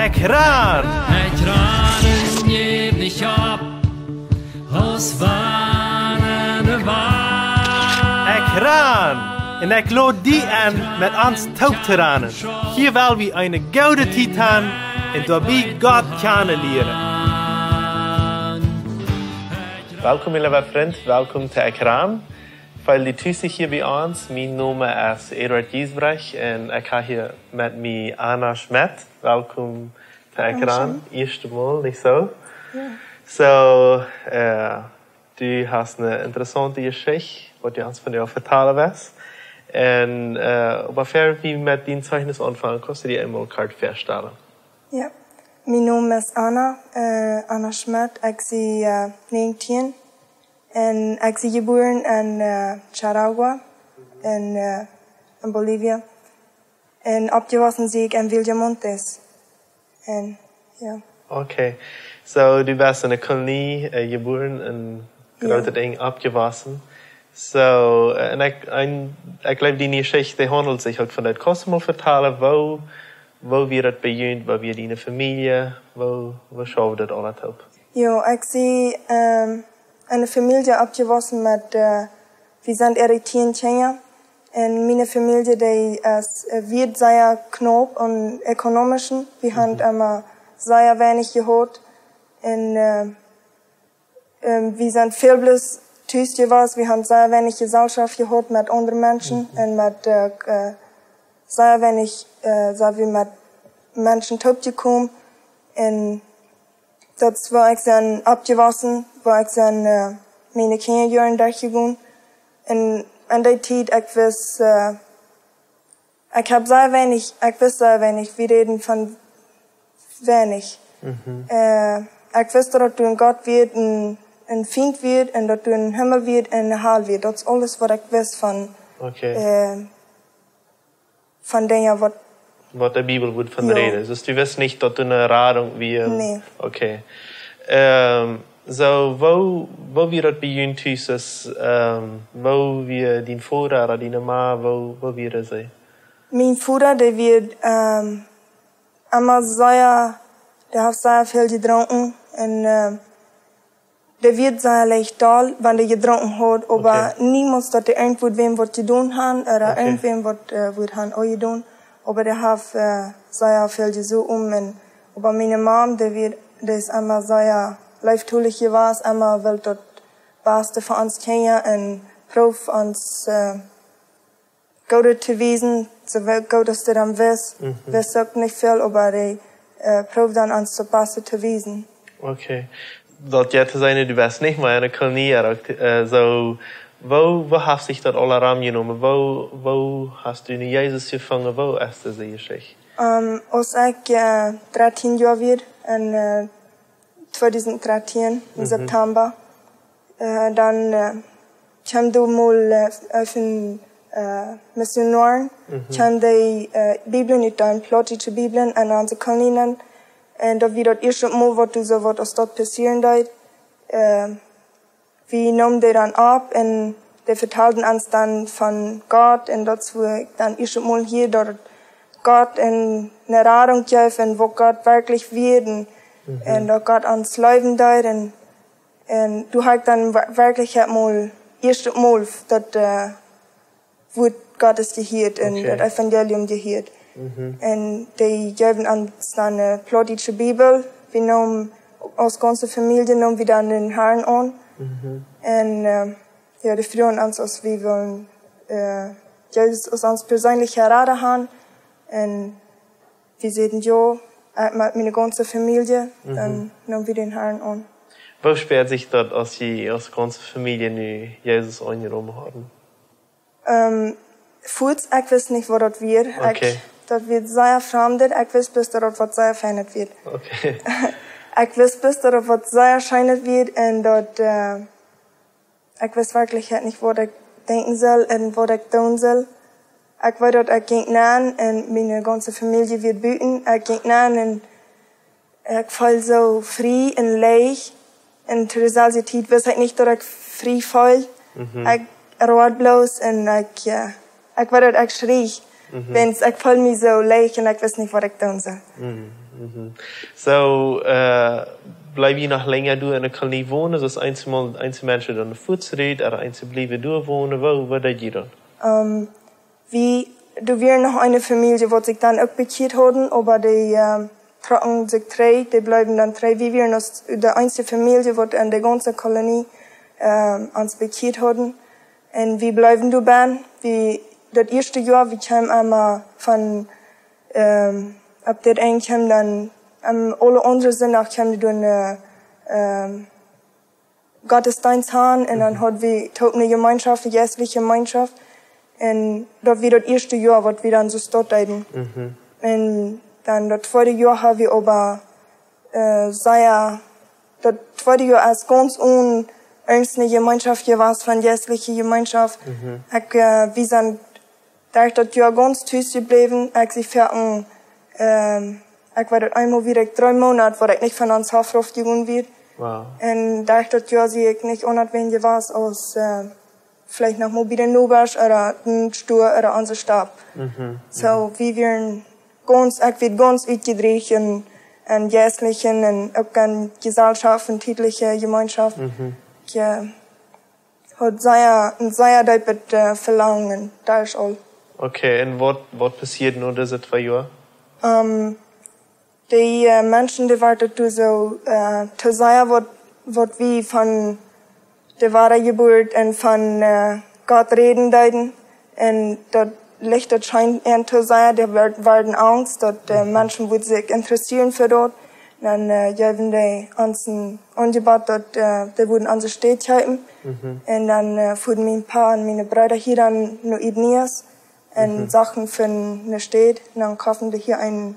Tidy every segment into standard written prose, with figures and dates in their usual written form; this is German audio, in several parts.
Ekjran! Ekjranen geef niet op, als wanneer waar. Ekjran! En ik lood die aan met ons taubtiranen. Hier wil we een gouden titan en daarbij God kennenlernen. Welkom, lieve vriend. Welkom te Ekjran. Voor die tussen hier bij ons. Mijn naam is Eduard Giesbrecht en ik ga hier met mij Anna Schmith. Welkom te Ekjran. Eerste Mal, niet zo? Ja. So, du hast eine interessante Geschichte, wat je ons van jou vertellen was. En ungefähr wie met die Zeichnis anfangen, kannst du dir einmal kort vorstellen? Ja, mijn naam is Anna Schmith. Ik ben 19 en ik ben geboren in Charagua in Bolivia. En opgewassen ben ik in Villamontes. En ja. Okay, so du warst in der Kolonie geboren en grote ding opgewassen. So, en ik glaube, die Geschichte handelt sich ook van het Kosmos vertalen, wo wir het bejunt, wo wir die Familie, wo schauen wir das alles op? Ja, ik zie een familie opgewassen met, we zijn er 10 kinderen. En mijn familie die is wird sehr knapp und ökonomisch. Wir haben immer sehr wenig gehört. Und wir sind viel bloß thuis gewesen. Wir haben sehr wenig Gesellschaft gehört mit anderen Menschen. Und mit sehr wenig, sagen wir, mit Menschen zugekommen. Und das war ich dann abgewassen, war ich dann meine Kinderjahren durchgegangen. Und an der Zeit, ich wusste sehr wenig, wir reden von wenig. Ich wusste, dass du ein Gott wird, ein Feind wird, und dass du ein Himmel wird, und ein Hell wird. Das ist alles, was ich wusste von Dingen, was der Bibel wird von reden. Dus du weißt nicht, dass du eine Radung wie... Nee. Okay. So, wo wir das bejunt ist, wo wir den Vater oder die Ma, wo wir das sehen? Mein Vater, der wird immer der hat sehr viel getrunken und der wird sehr leicht doll, wenn der getrunken hat, aber niemals, dass der irgendwo wem was getan hat oder irgendwem was wird han auch getan, aber der hat sehr viel gesucht aber meine Mom, der ist immer sehr leiftulich gewesen, immer will das Beste für uns kennen und prof uns gut zu wissen, so gut, dass der dann weiß. Wir sagen nicht viel, aber der prof dann uns das Beste zu wissen. Okay. Dat jij te zijn, du warst nicht mal in der Kolonie, so, wo hast sich das alle Rahmen genommen? Wo hast du Jesus gefangen? Wo ist diese Geschichte? Als ich 13 Jahre war, in 2013, im September, dann kam du mal auf ein Missionaren, kam die Bibeln nicht da, plötzliche Bibeln, an unsere Kolonien. Und da wird das erste Mal, was dort passieren wird. Wir nahmen die dann ab und die vertelten uns dann von Gott. Und das war dann erste Mal hier, dort Gott eine Radung geben, wo Gott wirklich wird. Und da Gott uns leben dort. Und du hast dann wirklich mal, erste Mal, das Wort Gottes gehört und das Evangelium gehört. Und die geben uns dann eine plötzliche Bibel. Wir nehmen als ganze Familie nehmen wir dann den Herrn an. Und ja, die freuen uns, dass wir wollen Jesus aus uns persönlich heraten haben. Und wir sehen ja, mit meiner ganzen Familie, dann nehmen wir den Herrn an. Wo spürt sich das, als Sie als ganze Familie nu Jesus angenommen haben? Voets, ich weiß nicht, was das wird. Okay. Das wird sehr fremd. Ich weiß bis, dass das was sehr feines wird. Okay. Ich weiß bis, dass das was sehr schönes wird und dass ich weiß wirklich nicht, was ich denken soll und was ich tun soll. Ich weiß, dass ich ging nach und meine ganze Familie wird büten. Ich ging nach und ich fühle so frei und leicht. Und zu dieser Zeit weiß ich nicht, dass ich frei fühle. Ich rot bloß und ich weiß, dass ich schrie. Ich fühle mich so leicht und ich weiß nicht, was ich tun soll. So, bleib je noch länger du in der Kolonie wohnen? Dus einzelne Menschen dann Fußried oder einzelne bleiben du wohnen? Wo deed je dann? Du wir noch eine Familie, wo sich dann auch bekehrt haben, aber die trocken sich drei, die bleiben dann drei. Wir noch die einzige Familie, wo in der ganzen Kolonie uns bekehrt haben. Und wir bleiben du ben. Das erste Jahr, wir kamen einmal von ab der Eng kamen dann alle unsere Sonntag kamen wir dann Gottesdienst haben und dann hat wir eine Gemeinschaft, eine geistliche Gemeinschaft. Und dort wie das erste Jahr, was wir dann so dort hatten. Und dann das zweite Jahr haben wir aber das zweite Jahr als ganz eine Gemeinschaft gewesen von geistlicher Gemeinschaft. Wir sind da das Jahr ganz tüß geblieben. Ich war dort einmal wieder 3 Monate, wo ich nicht von uns Hofrauf gegangen wird. Wow. Und da das Jahr sehe ich nicht unabhängig was aus vielleicht noch mal wieder Nubasch oder ein Stuhl oder unser Stab. So, wir werden ganz uitgedreht in geistlichen und auch in Gesellschaften, tätliche Gemeinschaft. Ja, hat sehr deutlich Verlangen, da ist all. Okay, und was passiert in diese 2 Jahren? Die Menschen, die warten so, zu sehr, was wie von der wahre Geburt und von Gott reden deuten. Und das Licht, das scheint zu sein, die werden Angst, dass Menschen würden sich interessieren für dort. Dann geben die uns ein Angebot, dass die würden unsere Städte halten. Und dann fuhren mein Paar und meine Brüder hier dann nur Idnias und Sachen für eine Stadt. Und dann kaufen die hier eine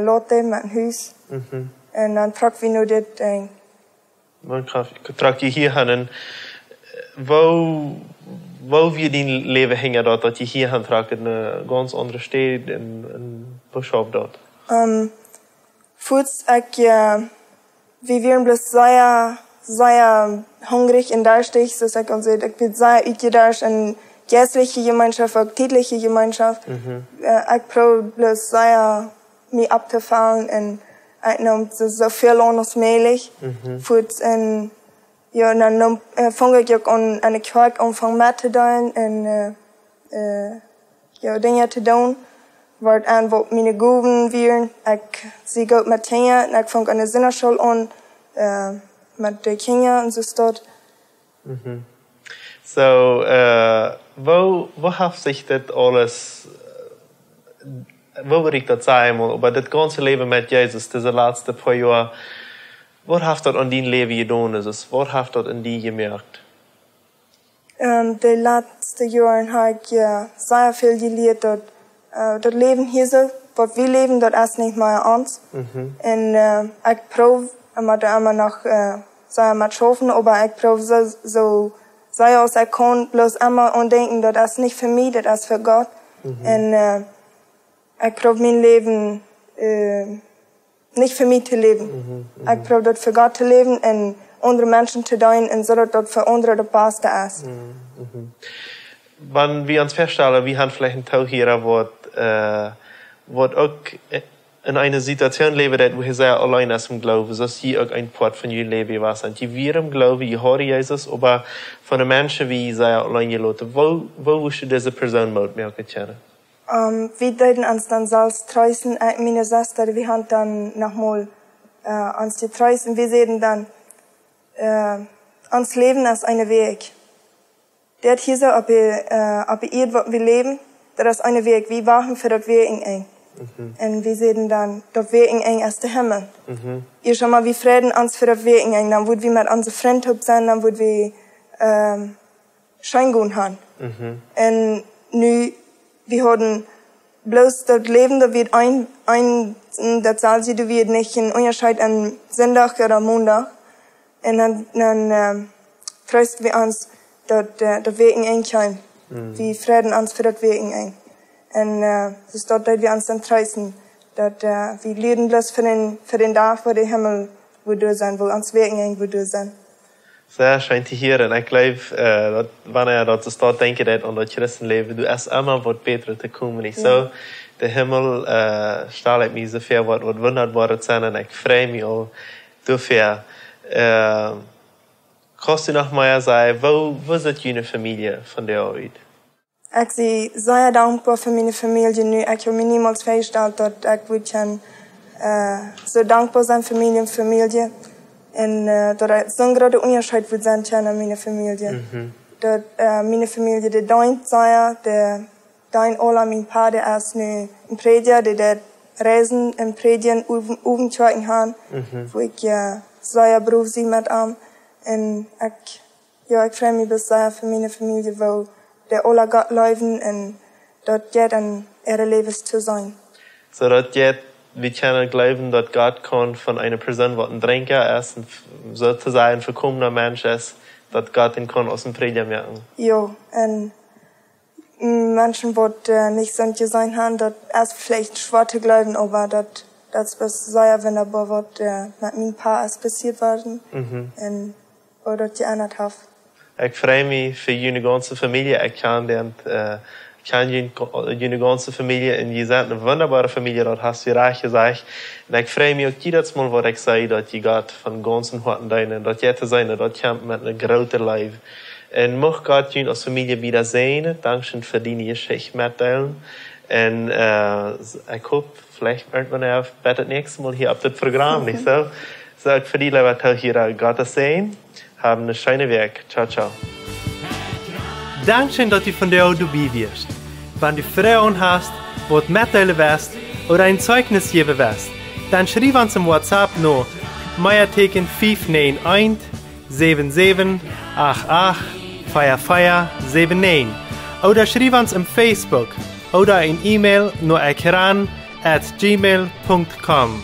Lotte mit einem Haus. Und dann tragen wir nur das ein. Man tragt je hier aan wo wir dein Leben hängen dort, dass je hier aan tragt in eine ganz andere Stadt, in Buschhof dort? Voets wir werden bloß sehr hungrig in der Stich, so sag ich, ich bin sehr uitgedacht in geistliche Gemeinschaft, auch tätliche Gemeinschaft. Ich probiere bloß sehr mich abzufallen und so viel als möglich. Voets ja, und dann fange ich auch an eine Kerk anfangen mit zu tun und ja, Dinge zu tun. Wordt aan wat mijn goven weer. Ik zie ook met kinderen en ik vang aan de zinnerschool aan met de kinderen en zo staat. So, wo hat sich das alles, wo würde ich das sagen, aber das ganze Leben mit Jesus, diese letzten paar Jahre, was hat das an dein Leben getan? Was hat das in dir gemerkt? Die letzten Jahre habe ich sehr viel gelernt. Das Leben hier so, was wir leben, das ist nicht mehr uns. Und ich probiere immer noch sehr mit schaffen, aber ich probiere so sehr aus ich kann, bloß immer und denken, das ist nicht für mich, das ist für Gott. Und ich probiere mein Leben nicht für mich zu leben. Ich probiere das für Gott zu leben und andere Menschen zu dienen und so, dass das für andere das Beste ist. Wenn wir uns feststellen, wir haben vielleicht einen Tag hier, wo auch in einer Situation leben, wo ihr sehr allein ist im Glauben, dass hier auch ein Part von ihrem Leben war. Und wir im Glauben, ihr hört Jesus, aber von den Menschen, wie sehr allein gelassen. Wo willst du diese Person mitmachen? Wir deuten uns dann selbst treuen, meine Schwester, wir haben dann nochmal uns getreut und wir sehen dann, uns Leben ist ein Weg. Der hier so, ob ihr wir leben, das ist ein Weg. Wir wachen für das Weg in eng. Und wir sehen dann, das Weg in eng ist der Himmel. Ihr schon mal, wir Frieden uns für das Weg in eng, dann würden wir mit unseren Freunden sein, dann würden wir Schein haben. Und nu, wir haben bloß das Leben, das wird das Salz, das wird nicht ein Unterschied an Sonntag oder Montag. Und dann trösten wir uns, dass der Weg in eng kommt. Wir Frieden uns für das Weg in eng. Und das ist dort, dass wir uns dann trösten, dass wir leben bloß für den Tag, wo der Himmel wo du sein, wo uns Weg in eng wo du sein. Sehr schön zu hören. Ich glaube, wenn dat is dat denken dat aan dat Christenleven, du erst immer wat beter te komen. Ik zo, de Himmel staat ik me zoveel wat wunderbaar zijn en ik freue mich al dafür. Kannst du noch mal sagen, wo ist deine Familie von der uit? Ich bin sehr dankbar für meine Familie nu. Ich habe mir niemals vorgestellt, dass ich wirklich so dankbar sein für meine Familie. Und dass so ein großer Unterschied wird sein zwischen meiner Familie. Dass meine Familie, der deint sei, der deint alle mein Paar, der ist nu in Prediger, der reisen in Predigen Jugendzeiten haben, wo ich sehr beruf sie mit am. Und ich freue mich sehr für meine Familie, wo der alle Gott leben und dort geht an ihre Lebens zu sein. So dort geht, wir können glauben, dass Gott kann von einer Person, die ein Trinker ist, sozusagen ein verkommener Mensch ist, dass Gott ihn kann aus dem Prediger merken. Ja, und Menschen, die nicht so sein haben, das ist vielleicht schwer zu glauben, aber das ist sehr wunderbar, was mit meinem Paar ist passiert worden und was das geändert hat. Ich freue mich für jene ganze Familie. Ich kann jene ganze Familie in dieser eine wunderbare Familie, dort hast du reich gesagt. Und ich freue mich auch jedes Mal, was ich sage, dass die Gott von ganzen Herzen deinen, dass jeder seine, dort kommt mit einem großen Leben. Und mag Gott jene als Familie wieder sehen. Dankeschön für deine Geschichte mitteilen. Und ich hoffe, vielleicht irgendwann das nächste Mal hier auf das Programm, nicht so? So, ich für die Leute hier Gottes sehen. Haben eine schöne Weg. Ciao, ciao. Dankeschön, dass du von der dabei wirst. Wenn du Fragen hast, wo du mitteilen willst oder ein Zeugnis geben willst, dann schreib uns im WhatsApp noch Meierteken 591 77 88 4479 oder schreib uns im Facebook oder ein E-Mail nur ekjran@gmail.com.